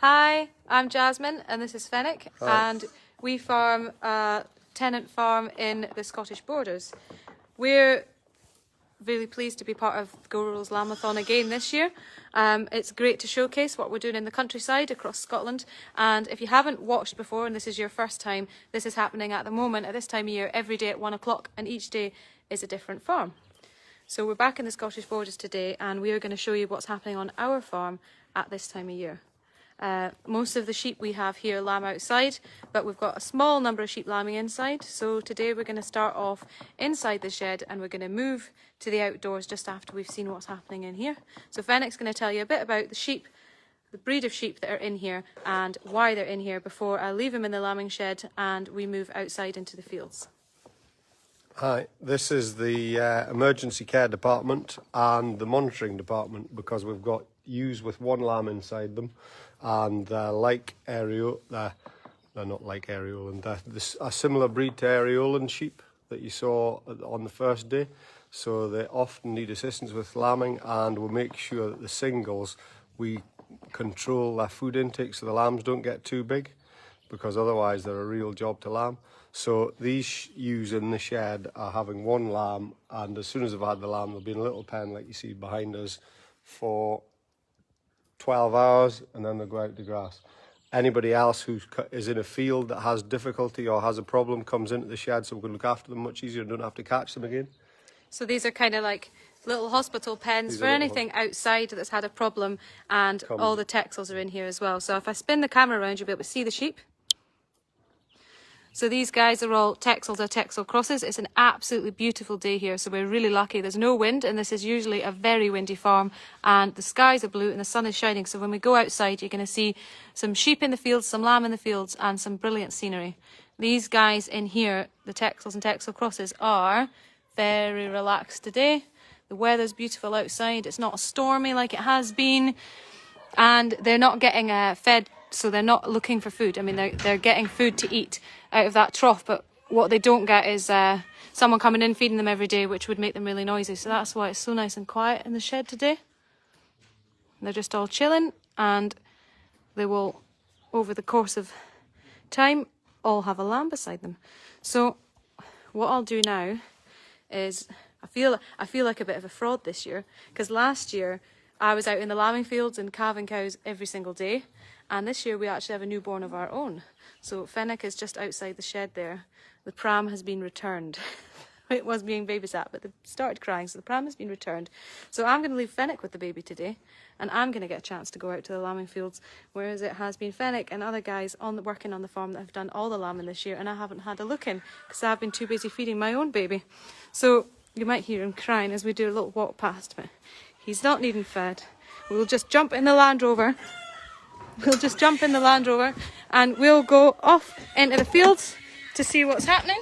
Hi, I'm Jasmine and this is Fenwick. Hi. And we farm a tenant farm in the Scottish borders. We're really pleased to be part of Go Rural's Lambathon again this year. It's great to showcase what we're doing in the countryside across Scotland, and if you haven't watched before and this is your first time, this is happening at the moment at this time of year every day at 1 o'clock, and each day is a different farm. So we're back in the Scottish borders today and we are going to show you what's happening on our farm at this time of year. Most of the sheep we have here lamb outside, but we've got a small number of sheep lambing inside. So today we're going to start off inside the shed and we're going to move to the outdoors just after we've seen what's happening in here. So Fenwick's going to tell you a bit about the sheep, the breed of sheep that are in here and why they're in here before I leave them in the lambing shed and we move outside into the fields. Hi, this is the emergency care department and the monitoring department, because we've got ewes with one lamb inside them, and they're like they're not like areolan, they're a similar breed to areolan sheep that you saw on the first day. So they often need assistance with lambing, and we'll make sure that the singles, we control their food intake so the lambs don't get too big, because otherwise they're a real job to lamb. So these ewes in the shed are having one lamb, and as soon as they've had the lamb, they'll be in a little pen like you see behind us for 12 hours, and then they'll go out to grass. Anybody else who is in a field that has difficulty or has a problem comes into the shed, so we can look after them much easier and don't have to catch them again. So these are kind of like little hospital pens for anything outside that's had a problem, and all the texels are in here as well. So if I spin the camera around, you'll be able to see the sheep. So these guys are all texels or texel crosses. It's an absolutely beautiful day here, so we're really lucky. There's no wind, and this is usually a very windy farm, and the skies are blue and the sun is shining. So when we go outside, you're going to see some sheep in the fields, some lamb in the fields, and some brilliant scenery. These guys in here, the texels and texel crosses, are very relaxed today. The weather's beautiful outside. It's not stormy like it has been, and they're not getting fed. So they're not looking for food. I mean, they're getting food to eat out of that trough, but what they don't get is someone coming in feeding them every day, which would make them really noisy. So that's why it's so nice and quiet in the shed today. They're just all chilling, and they will, over the course of time, all have a lamb beside them. So what I'll do now is, I feel like a bit of a fraud this year, because last year I was out in the lambing fields and calving cows every single day. And this year we actually have a newborn of our own. So Fenwick is just outside the shed there. The pram has been returned. It was being babysat, but they started crying, so the pram has been returned. So I'm going to leave Fenwick with the baby today, and I'm going to get a chance to go out to the lambing fields, whereas it has been Fenwick and other guys working on the farm that have done all the lambing this year, and I haven't had a look in because I've been too busy feeding my own baby. So you might hear him crying as we do a little walk past, but he's not needing fed. We'll just jump in the Land Rover. We'll just jump in the Land Rover and we'll go off into the fields to see what's happening.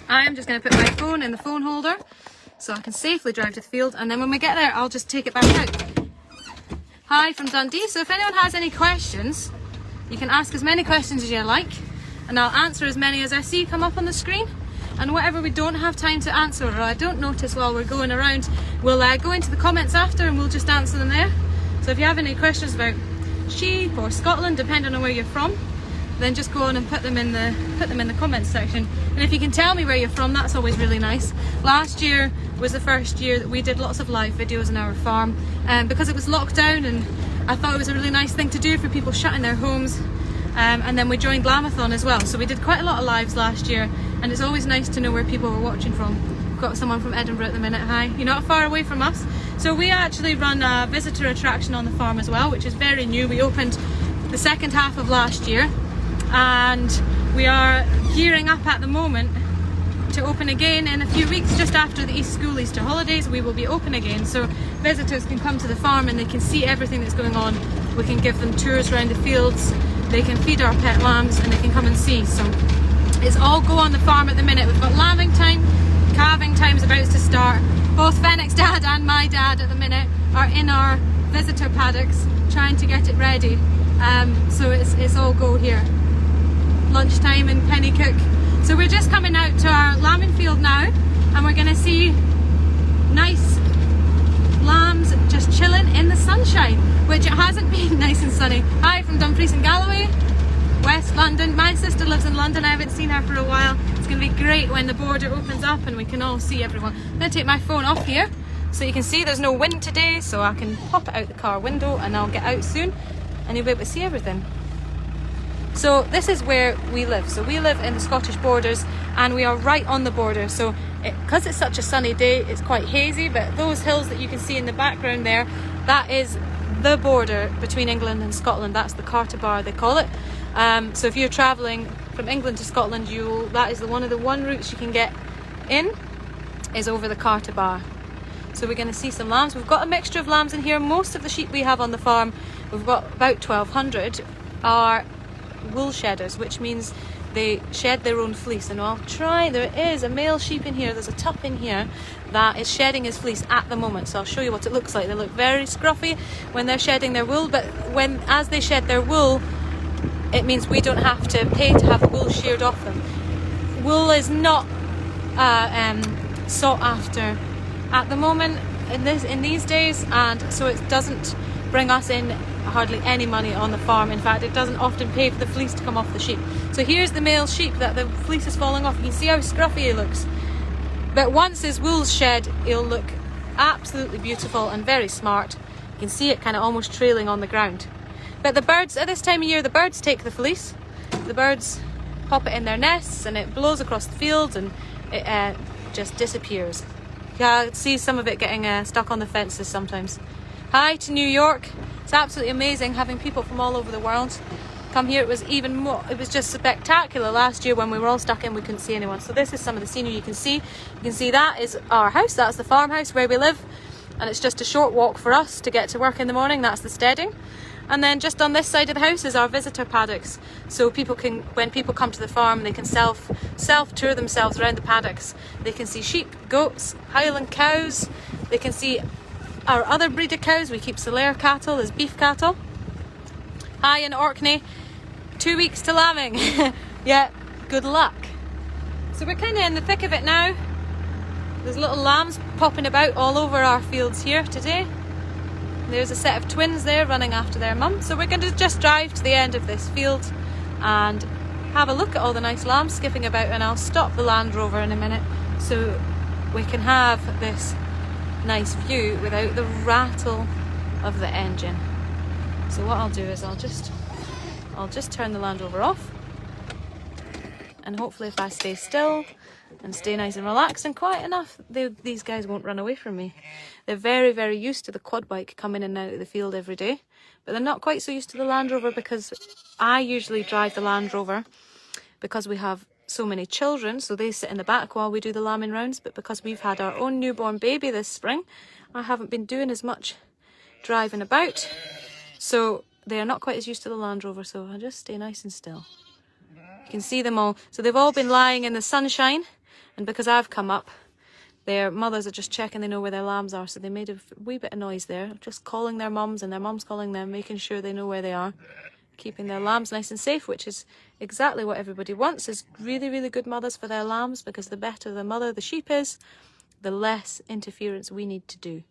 I am just going to put my phone in the phone holder so I can safely drive to the field, and then when we get there I'll just take it back out. Hi from Dundee. So if anyone has any questions, you can ask as many questions as you like, and I'll answer as many as I see come up on the screen. And whatever we don't have time to answer or I don't notice while we're going around, we'll go into the comments after and we'll just answer them there. So if you have any questions about sheep or Scotland, depending on where you're from, then just go on and put them in the comments section. And if you can tell me where you're from, that's always really nice. Last year was the first year that we did lots of live videos on our farm, because it was locked down, and I thought it was a really nice thing to do for people shut in their homes. And then we joined Lambathon as well, so we did quite a lot of lives last year, and it's always nice to know where people were watching from. We've got someone from Edinburgh at the minute. Hi, you're not far away from us. So we actually run a visitor attraction on the farm as well, which is very new. We opened the second half of last year, and we are gearing up at the moment to open again in a few weeks. Just after the Easter holidays, we will be open again, so visitors can come to the farm and they can see everything that's going on. We can give them tours around the fields, they can feed our pet lambs, and they can come and see. So it's all go on the farm at the minute. We've got lambing time, calving time's about to start. Both Fenwick's dad and my dad at the minute are in our visitor paddocks trying to get it ready. So it's all go here. Lunchtime in Pennycook. So we're just coming out to our lambing field now, and we're going to see nice lambs just chilling in the sunshine, which it hasn't been nice and sunny. Hi from Dumfries and Galloway, West London. My sister lives in London. I haven't seen her for a while. It's going to be great when the border opens up and we can all see everyone. I'm going to take my phone off here so you can see there's no wind today, so I can pop it out the car window and I'll get out soon and you'll be able to see everything. So this is where we live. So we live in the Scottish borders and we are right on the border. So because it's such a sunny day, it's quite hazy, but those hills that you can see in the background there, that is the border between England and Scotland. That's the Carter Bar, they call it. So if you're travelling from England to Scotland, that is one of the routes you can get in, is over the Carter Bar. So we're going to see some lambs. We've got a mixture of lambs in here. Most of the sheep we have on the farm, we've got about 1,200, are wool shedders, which means they shed their own fleece. And I'll try, there is a male sheep in here, there's a tup in here that is shedding his fleece at the moment, so I'll show you what it looks like. They look very scruffy when they're shedding their wool, but as they shed their wool, it means we don't have to pay to have the wool sheared off them. Wool is not sought after at the moment in these days, and so it doesn't bring us in hardly any money on the farm. In fact, it doesn't often pay for the fleece to come off the sheep. So here's the male sheep that the fleece is falling off. You can see how scruffy he looks. But once his wool's shed, he'll look absolutely beautiful and very smart. You can see it kind of almost trailing on the ground. But the birds, at this time of year, the birds take the fleece. The birds pop it in their nests and it blows across the fields and it just disappears. Yeah, I see some of it getting stuck on the fences sometimes. Hi to New York. It's absolutely amazing having people from all over the world come here. It was even more, it was just spectacular last year when we were all stuck in, we couldn't see anyone. So this is some of the scenery you can see. You can see that is our house, that's the farmhouse where we live, and it's just a short walk for us to get to work in the morning. That's the steading. And then just on this side of the house is our visitor paddocks. So people can, when people come to the farm, they can self tour themselves around the paddocks. They can see sheep, goats, Highland cows. They can see our other breed of cows. We keep Solaire cattle as beef cattle. Hi in Orkney. 2 weeks to lambing. Yeah, good luck. So we're kind of in the thick of it now. There's little lambs popping about all over our fields here today. There's a set of twins there running after their mum. So we're going to just drive to the end of this field and have a look at all the nice lambs skipping about, and I'll stop the Land Rover in a minute so we can have this nice view without the rattle of the engine. So what I'll do is I'll just turn the Land Rover off, and hopefully if I stay still and stay nice and relaxed and quiet enough, these guys won't run away from me. They're very, very used to the quad bike coming in and out of the field every day, but they're not quite so used to the Land Rover, because I usually drive the Land Rover because we have so many children, so they sit in the back while we do the lambing rounds. But because we've had our own newborn baby this spring, I haven't been doing as much driving about, so they are not quite as used to the Land Rover, so I'll just stay nice and still. You can see them all. So they've all been lying in the sunshine, and because I've come up, their mothers are just checking they know where their lambs are, so they made a wee bit of noise there, just calling their mums and their mums calling them, making sure they know where they are, keeping their lambs nice and safe, which is exactly what everybody wants, is really, really good mothers for their lambs, because the better the mother the sheep is, the less interference we need to do.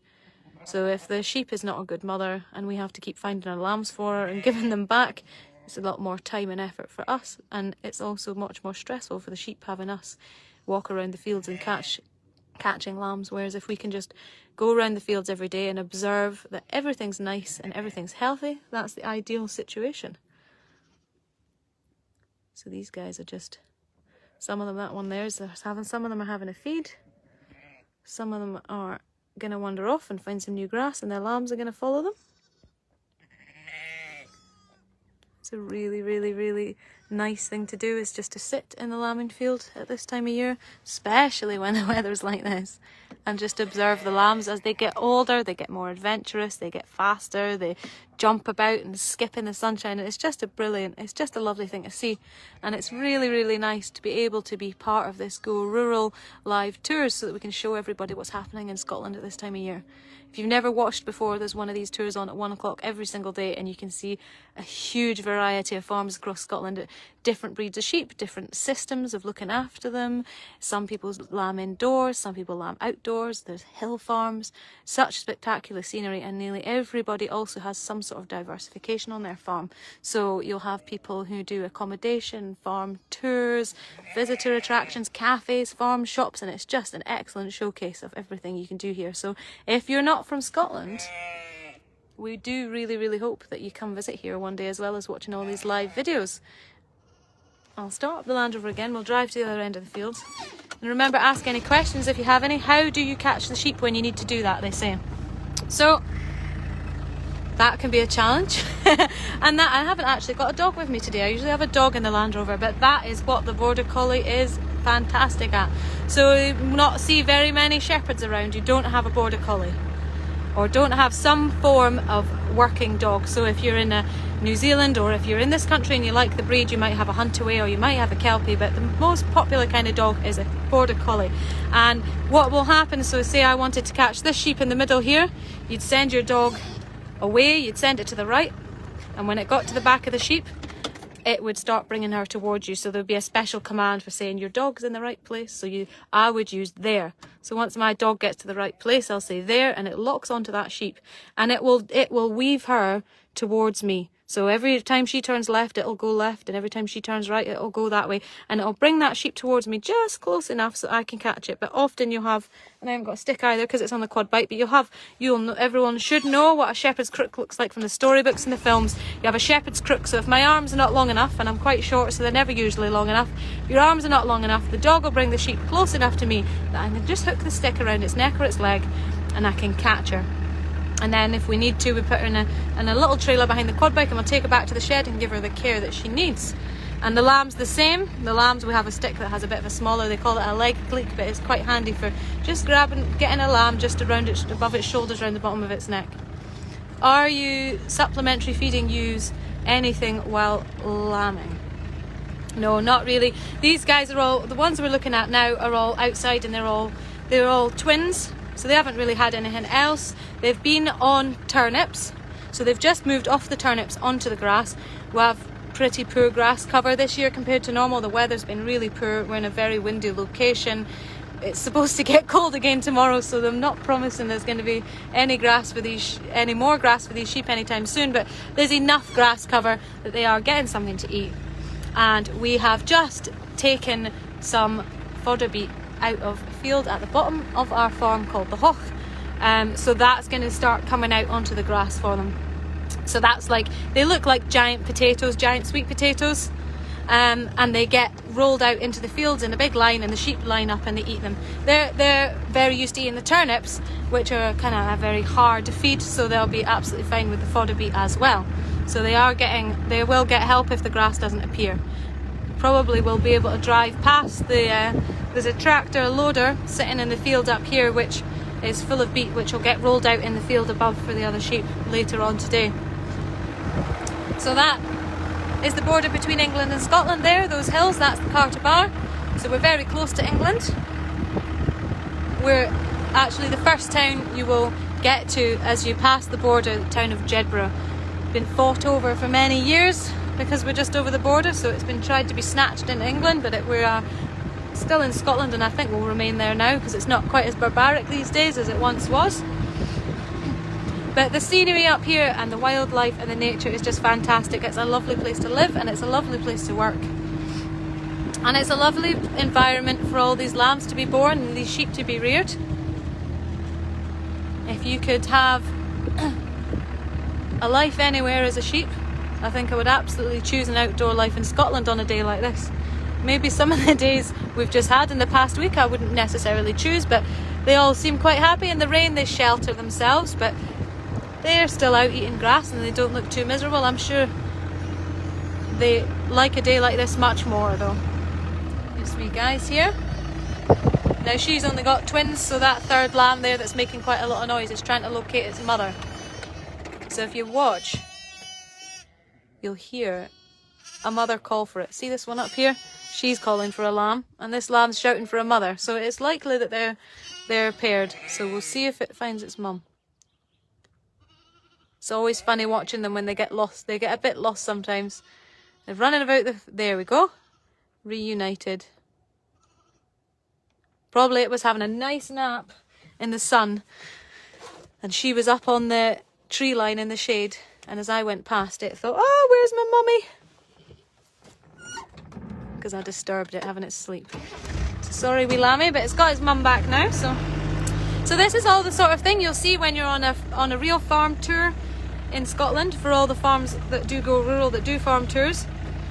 So if the sheep is not a good mother and we have to keep finding our lambs for her and giving them back, it's a lot more time and effort for us, and it's also much more stressful for the sheep having us walk around the fields and catching lambs. Whereas if we can just go around the fields every day and observe that everything's nice and everything's healthy, that's the ideal situation. So these guys are just, some of them, that one there is having, some of them are having a feed, some of them are going to wander off and find some new grass, and their lambs are going to follow them. It's a really, really, really nice thing to do, is just to sit in the lambing field at this time of year, especially when the weather's like this, and just observe the lambs. As they get older, they get more adventurous, they get faster, they jump about and skip in the sunshine, and it's just a lovely thing to see. And it's really, really nice to be able to be part of this Go Rural live tours, so that we can show everybody what's happening in Scotland at this time of year. If you've never watched before, there's one of these tours on at 1 o'clock every single day, and you can see a huge variety of farms across Scotland. different breeds of sheep, different systems of looking after them. Some people lamb indoors, some people lamb outdoors. There's hill farms, such spectacular scenery, and nearly everybody also has some sort of diversification on their farm. So you'll have people who do accommodation, farm tours, visitor attractions, cafes, farm shops, and it's just an excellent showcase of everything you can do here. So if you're not from Scotland, we do really hope that you come visit here one day, as well as watching all these live videos. I'll start up the Land Rover again, we'll drive to the other end of the field. And remember, ask any questions if you have any. How do you catch the sheep when you need to do that, they say. So that can be a challenge. And that, I haven't actually got a dog with me today. I usually have a dog in the Land Rover, but that is what the Border Collie is fantastic at. So you not see very many shepherds around. You don't have a Border Collie, or don't have some form of working dog. So if you're in New Zealand, or if you're in this country and you like the breed, you might have a Huntaway or you might have a Kelpie, but the most popular kind of dog is a Border Collie. And what will happen, so say I wanted to catch this sheep in the middle here, you'd send your dog away, you'd send it to the right, and when it got to the back of the sheep, it would start bringing her towards you. So there'd be a special command for saying your dog's in the right place. So I would use there. So once my dog gets to the right place, I'll say there, and it locks onto that sheep, and it will weave her towards me. So every time she turns left, it'll go left, and every time she turns right, it'll go that way, and it'll bring that sheep towards me just close enough so I can catch it. But often you'll have, and I haven't got a stick either because it's on the quad bike, but everyone should know what a shepherd's crook looks like from the storybooks and the films. You have a shepherd's crook, so if my arms are not long enough, and I'm quite short, so they're never usually long enough, if your arms are not long enough, the dog will bring the sheep close enough to me that I can just hook the stick around its neck or its leg, and I can catch her. And then if we need to, we put her in a little trailer behind the quad bike, and we'll take her back to the shed and give her the care that she needs. And the lamb's the same. The lambs, we have a stick that has a bit of a smaller, they call it a leg cleek, but it's quite handy for just getting a lamb just around it, above its shoulders, around the bottom of its neck. Are you supplementary feeding ewes anything while lambing? No, not really. These guys are all, the ones we're looking at now are all outside, and they're all twins. So they haven't really had anything else. They've been on turnips, so they've just moved off the turnips onto the grass. We have pretty poor grass cover this year compared to normal. The weather's been really poor. We're in a very windy location. It's supposed to get cold again tomorrow, so they're not promising there's going to be any more grass for these sheep anytime soon, but there's enough grass cover that they are getting something to eat. And we have just taken some fodder beet out of a field at the bottom of our farm called the Hoch. So that's going to start coming out onto the grass for them. So that's they look like giant potatoes, giant sweet potatoes, and they get rolled out into the fields in a big line, and the sheep line up and they eat them. They're very used to eating the turnips, which are kind of very hard to feed, so they'll be absolutely fine with the fodder beet as well. So they will get help if the grass doesn't appear. Probably will be able to drive past there's a tractor loader sitting in the field up here which is full of beet, which will get rolled out in the field above for the other sheep later on today. So that is the border between England and Scotland there, those hills, that's the Carter Bar. So we're very close to England. We're actually the first town you will get to as you pass the border, the town of Jedburgh. Been fought over for many years because we're just over the border, so it's been tried to be snatched into England, but we're still in Scotland, and I think we'll remain there now because it's not quite as barbaric these days as it once was. But the scenery up here and the wildlife and the nature is just fantastic. It's a lovely place to live, and it's a lovely place to work, and it's a lovely environment for all these lambs to be born and these sheep to be reared. If you could have a life anywhere as a sheep, I think I would absolutely choose an outdoor life in Scotland on a day like this. Maybe some of the days we've just had in the past week I wouldn't necessarily choose, but they all seem quite happy. In the rain they shelter themselves, but they're still out eating grass and they don't look too miserable. I'm sure they like a day like this much more though. These wee guys here. Now she's only got twins, so that third lamb there that's making quite a lot of noise is trying to locate its mother. So if you watch, you'll hear a mother call for it. See this one up here? She's calling for a lamb, and this lamb's shouting for a mother. So it's likely that they're paired. So we'll see if it finds its mum. It's always funny watching them when they get lost. They get a bit lost sometimes. They're running about there we go. Reunited. Probably it was having a nice nap in the sun. And she was up on the tree line in the shade. And as I went past it, thought, oh, where's my mummy? Because I disturbed it having its sleep. So sorry, wee lammy, but it's got its mum back now. So this is all the sort of thing you'll see when you're on a real farm tour in Scotland. For all the farms that do go rural, that do farm tours,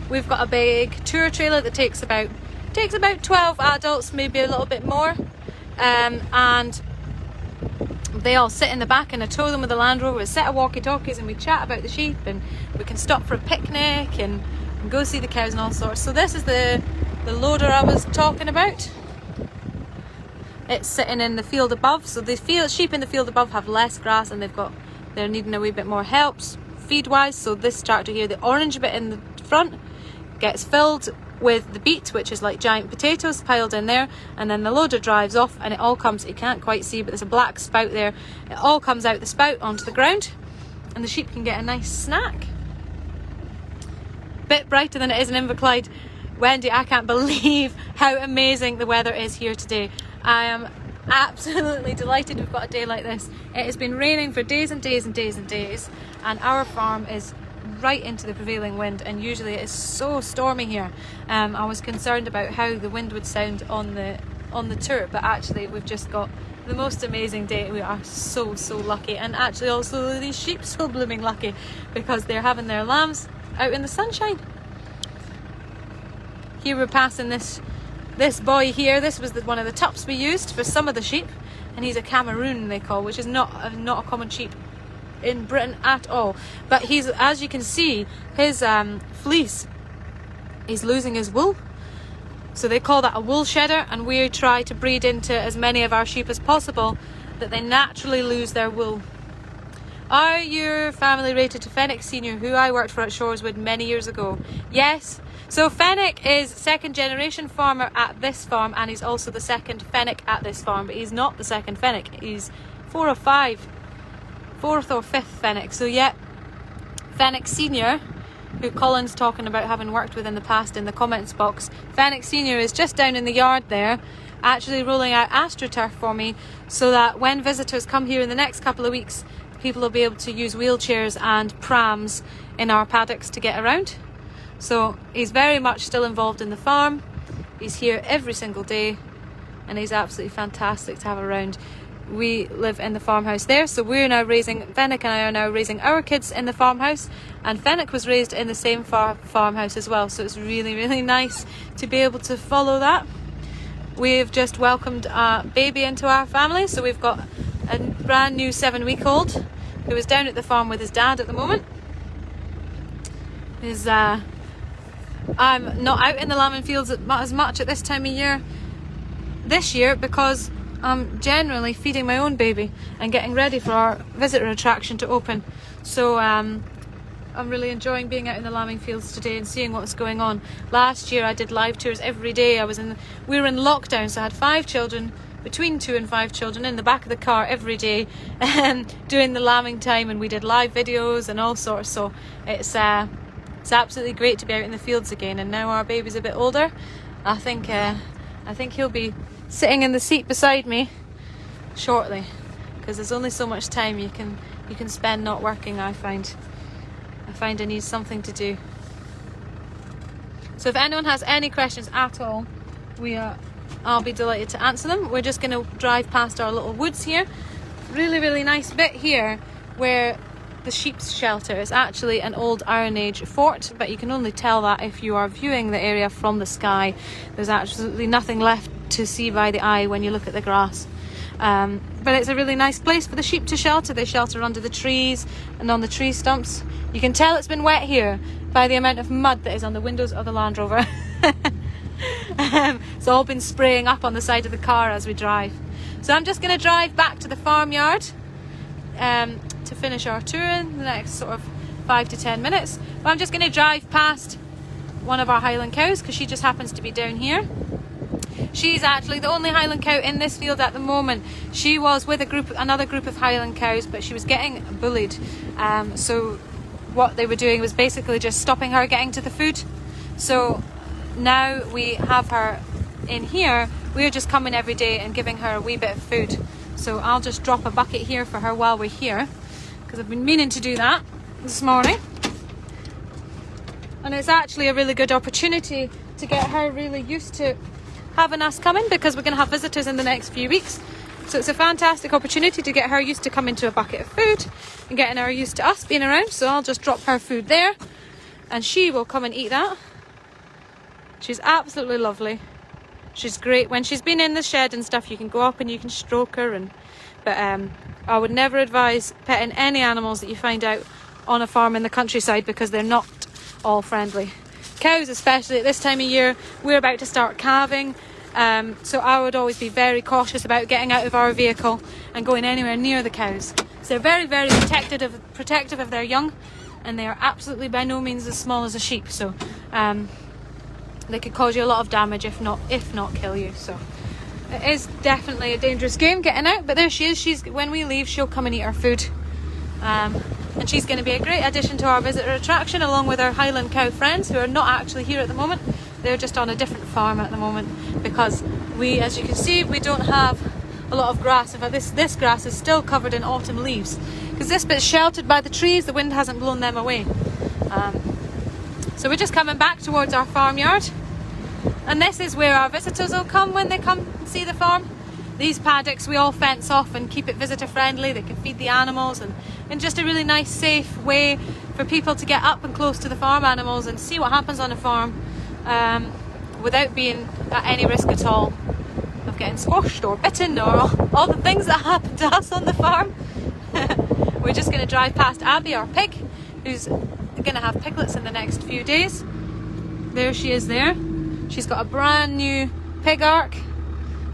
we've got a big tour trailer that takes about 12 adults, maybe a little bit more, and they all sit in the back, and I tow them with the Land Rover, a set of walkie-talkies, and we chat about the sheep, and we can stop for a picnic and go see the cows and all sorts. So this is the loader I was talking about. It's sitting in the field above, so the sheep in the field above have less grass, and they're needing a wee bit more help feed wise. So this tractor here, the orange bit in the front, gets filled with the beet, which is like giant potatoes piled in there, and then the loader drives off, and it all comes, you can't quite see, but there's a black spout there, it all comes out the spout onto the ground, and the sheep can get a nice snack. Bit brighter than it is in Inverclyde. Wendy, I can't believe how amazing the weather is here today. I am absolutely delighted we've got a day like this. It has been raining for days and days and days and days, and our farm is right into the prevailing wind, and usually it is so stormy here. I was concerned about how the wind would sound on the tour, but actually we've just got the most amazing day. We are so lucky, and actually also these sheep so blooming lucky, because they're having their lambs out in the sunshine. Here we're passing this boy here. This was one of the tups we used for some of the sheep, and he's a Cameroon they call, which is not a common sheep in Britain at all. But he's, as you can see, his fleece, he's losing his wool, so they call that a wool shedder, and we try to breed into as many of our sheep as possible that they naturally lose their wool. Are your family related to Fenwick Senior, who I worked for at Shoreswood many years ago? Yes. So Fenwick is second generation farmer at this farm, and he's also the second Fenwick at this farm, but he's not the second Fenwick, he's 4 or 5, 4th or 5th Fenwick. So yeah, Fenwick Senior, who Colin's talking about having worked with in the past in the comments box, Fenwick Senior is just down in the yard there, actually rolling out AstroTurf for me, so that when visitors come here in the next couple of weeks, people will be able to use wheelchairs and prams in our paddocks to get around. So he's very much still involved in the farm. He's here every single day, and he's absolutely fantastic to have around. We live in the farmhouse there, so we're now raising, Fenwick and I are now raising our kids in the farmhouse, and Fenwick was raised in the same farmhouse as well, so it's really nice to be able to follow that. We've just welcomed a baby into our family, so we've got a brand new 7-week-old who is down at the farm with his dad at the moment. I'm not out in the lambing fields as much at this time of year this year, because I'm generally feeding my own baby and getting ready for our visitor attraction to open. So I'm really enjoying being out in the lambing fields today and seeing what's going on. Last year I did live tours every day. We were in lockdown, so I had 5 children, between 2 and 5 children, in the back of the car every day, doing the lambing time, and we did live videos and all sorts. So it's absolutely great to be out in the fields again. And now our baby's a bit older, I think he'll be sitting in the seat beside me shortly, because there's only so much time you can spend not working. I find I need something to do. So if anyone has any questions at all, I'll be delighted to answer them. We're just going to drive past our little woods here. Really nice bit here where the sheep's shelter is actually an old Iron Age fort, but you can only tell that if you are viewing the area from the sky. There's absolutely nothing left to see by the eye when you look at the grass. But it's a really nice place for the sheep to shelter. They shelter under the trees and on the tree stumps. You can tell it's been wet here by the amount of mud that is on the windows of the Land Rover. It's all been spraying up on the side of the car as we drive. So I'm just going to drive back to the farmyard to finish our tour in the next sort of 5 to 10 minutes. But I'm just going to drive past one of our Highland cows, because she just happens to be down here. She's actually the only Highland cow in this field at the moment. She was with another group of Highland cows, but she was getting bullied. So what they were doing was basically just stopping her getting to the food. So now we have her in here. We're just coming every day and giving her a wee bit of food. So I'll just drop a bucket here for her while we're here, because I've been meaning to do that this morning. And it's actually a really good opportunity to get her really used to having us coming, because we're going to have visitors in the next few weeks. So it's a fantastic opportunity to get her used to coming to a bucket of food and getting her used to us being around. So I'll just drop her food there and she will come and eat that. She's absolutely lovely. She's great. When she's been in the shed and stuff, you can go up and you can stroke her. But I would never advise petting any animals that you find out on a farm in the countryside, because they're not all friendly. Cows, especially at this time of year, we're about to start calving. So I would always be very cautious about getting out of our vehicle and going anywhere near the cows. So they're very, very protective of their young, and they are absolutely by no means as small as a sheep. So they could cause you a lot of damage, if not kill you. So it is definitely a dangerous game getting out. But there she is. When we leave, she'll come and eat our food. And she's going to be a great addition to our visitor attraction, along with our Highland cow friends, who are not actually here at the moment. They're just on a different farm at the moment, because we, as you can see, we don't have a lot of grass. In fact, this grass is still covered in autumn leaves, because this bit's sheltered by the trees. The wind hasn't blown them away. So we're just coming back towards our farmyard, and this is where our visitors will come when they come and see the farm. These paddocks we all fence off and keep it visitor friendly. They can feed the animals, and in just a really nice, safe way for people to get up and close to the farm animals and see what happens on a farm, without being at any risk at all of getting squashed or bitten, or all the things that happen to us on the farm. We're just going to drive past Abby, our pig, who's going to have piglets in the next few days. There she is there. She's got a brand new pig ark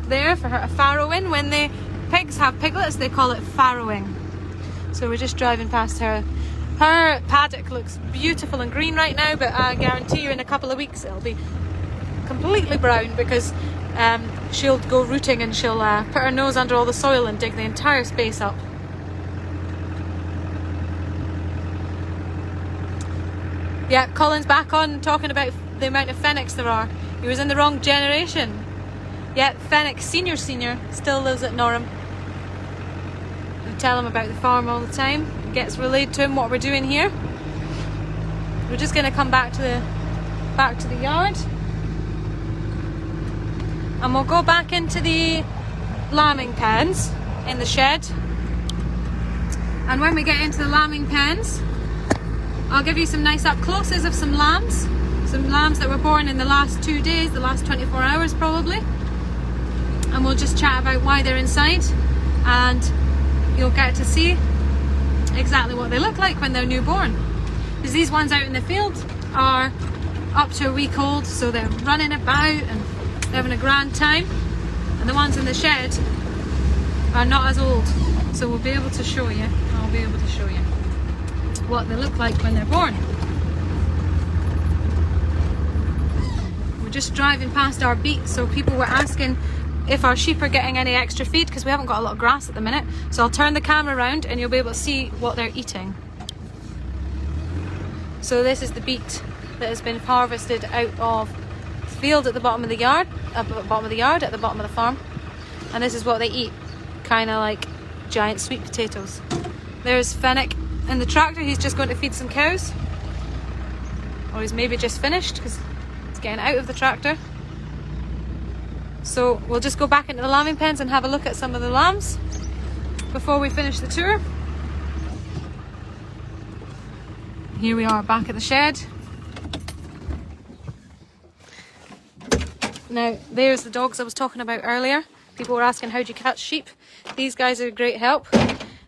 there for her to farrow in. When the pigs have piglets, they call it farrowing. So we're just driving past her. Her paddock looks beautiful and green right now, but I guarantee you in a couple of weeks it'll be completely brown, because she'll go rooting and she'll put her nose under all the soil and dig the entire space up. Yeah, Colin's back on talking about the amount of fennecs there are. He was in the wrong generation. Yeah, Fennec Senior still lives at Norham. We tell him about the farm all the time. It gets relayed to him what we're doing here. We're just going to come back to the yard, and we'll go back into the lambing pens in the shed. And when we get into the lambing pens, I'll give you some nice up closes of some lambs that were born in the last 2 days, the last 24 hours probably. And we'll just chat about why they're inside, and you'll get to see exactly what they look like when they're newborn. Because these ones out in the field are up to a week old, so they're running about and having a grand time, and the ones in the shed are not as old. So we'll be able to show you, I'll be able to show you what they look like when they're born. We're just driving past our beet, so people were asking if our sheep are getting any extra feed, because we haven't got a lot of grass at the minute. So I'll turn the camera around and you'll be able to see what they're eating. So this is the beet that has been harvested out of the field at the bottom of the yard, at the bottom of the farm. And this is what they eat, kind of like giant sweet potatoes. There's Fennec in the tractor. He's just going to feed some cows, or he's maybe just finished because he's getting out of the tractor. So we'll just go back into the lambing pens and have a look at some of the lambs before we finish the tour. Here we are back at the shed. Now there's the dogs I was talking about earlier. People were asking, how do you catch sheep? These guys are a great help.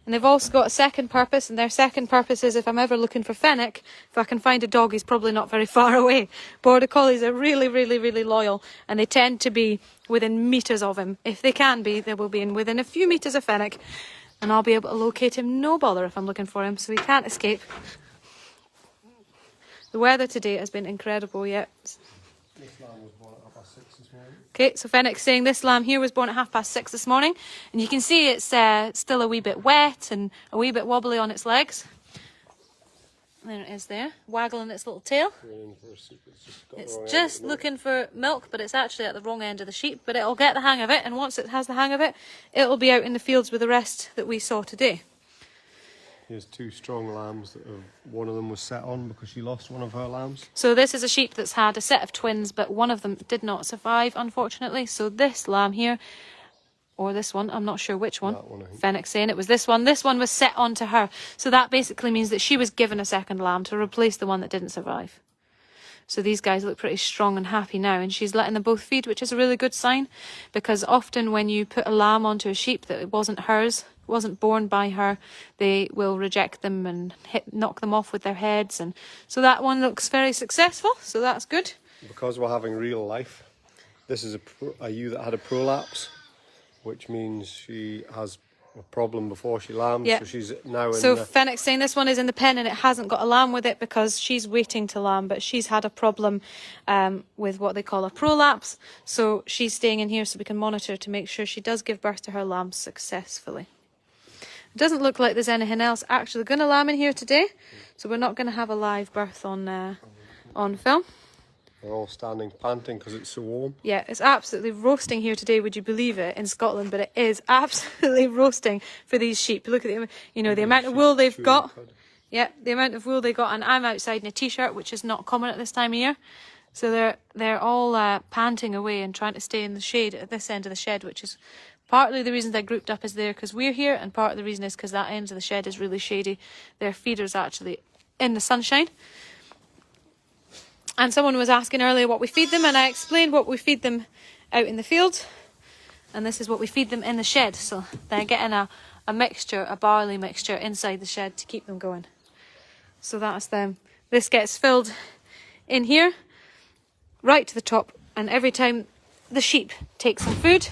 And they've also got a second purpose, and their second purpose is if I'm ever looking for Fennec, if I can find a dog, he's probably not very far away. Border Collies are really, really, really loyal, and they tend to be within metres of him. If they can be, they will be within a few metres of Fennec, and I'll be able to locate him, no bother, if I'm looking for him, so he can't escape. The weather today has been incredible yet. This lamb was born at 6:30 this morning. Okay, so Fennec's saying this lamb here was born at 6:30 this morning, and you can see it's still a wee bit wet and a wee bit wobbly on its legs. There it is there, waggling its little tail. It's just looking for milk, but it's actually at the wrong end of the sheep. But it'll get the hang of it, and once it has the hang of it, it'll be out in the fields with the rest that we saw today. Here's two strong lambs that one of them was set on because she lost one of her lambs. So this is a sheep that's had a set of twins, but one of them did not survive, unfortunately. So this lamb here, or this one, I'm not sure which one. Fennec's saying it was this one. This one was set onto her. So that basically means that she was given a second lamb to replace the one that didn't survive. So these guys look pretty strong and happy now, and she's letting them both feed, which is a really good sign, because often when you put a lamb onto a sheep that it wasn't hers, wasn't born by her, they will reject them and knock them off with their heads. And so that one looks very successful, so that's good. Because we're having real life, this is a ewe that had a prolapse, which means she has a problem before she lambs. Yeah. So she's now in So Fennec's saying this one is in the pen and it hasn't got a lamb with it because she's waiting to lamb, but she's had a problem with what they call a prolapse. So she's staying in here so we can monitor to make sure she does give birth to her lambs successfully. It doesn't look like there's anything else actually going to lamb in here today, so we're not going to have a live birth on film. They're all standing panting because it's so warm. Yeah, it's absolutely roasting here today, would you believe it, in Scotland, but it is absolutely roasting for these sheep. Look at the, the amount of wool they've got. Yeah, the amount of wool they got, and I'm outside in a t-shirt, which is not common at this time of year. So they're all panting away and trying to stay in the shade at this end of the shed, which is partly the reason they're grouped up is there because we're here, and part of the reason is because that end of the shed is really shady. Their feeder's actually in the sunshine. And someone was asking earlier what we feed them, and I explained what we feed them out in the field, and this is what we feed them in the shed. So they're getting a mixture, a barley mixture inside the shed to keep them going. So that's them. This gets filled in here, right to the top, and every time the sheep take some food,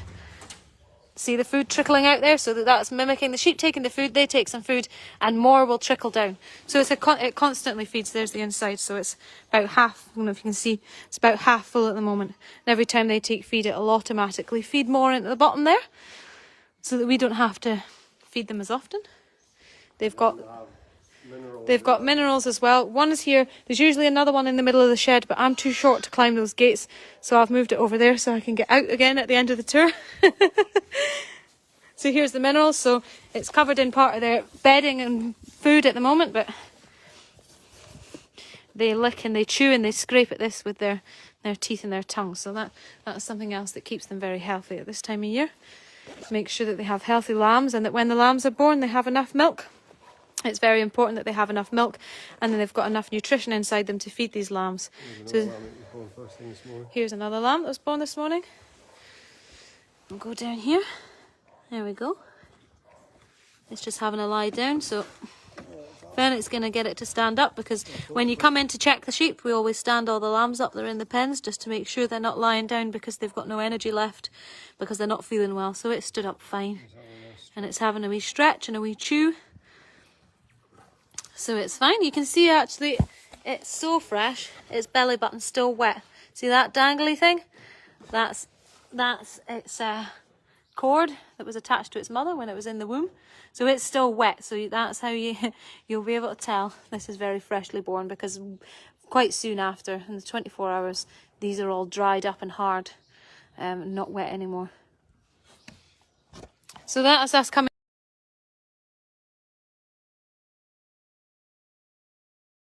see the food trickling out there, so that's mimicking the sheep taking the food, they take some food and more will trickle down. So it constantly feeds. There's the inside, so it's about half, I don't know if you can see, it's about half full at the moment. And every time they take feed, it'll automatically feed more into the bottom there, so that we don't have to feed them as often. They've got minerals as well. One is here. There's usually another one in the middle of the shed, but I'm too short to climb those gates, so I've moved it over there so I can get out again at the end of the tour. So here's the minerals. So it's covered in part of their bedding and food at the moment, but they lick and they chew and they scrape at this with their teeth and their tongue. So that's something else that keeps them very healthy at this time of year. Make sure that they have healthy lambs, and that when the lambs are born they have enough milk. It's very important that they have enough milk and then they've got enough nutrition inside them to feed these lambs. So here's another lamb that was born this morning. We'll go down here. There we go. It's just having a lie down, so Fennec's going to get it to stand up, because when you come in to check the sheep, we always stand all the lambs up there in the pens just to make sure they're not lying down because they've got no energy left, because they're not feeling well. So it stood up fine. And it's having a wee stretch and a wee chew. So it's fine. You can see actually it's so fresh. Its belly button's still wet. See that dangly thing? That's its cord that was attached to its mother when it was in the womb. So it's still wet. So that's how you'll be able to tell this is very freshly born, because quite soon after, in the 24 hours, these are all dried up and hard, not wet anymore. So that's us coming.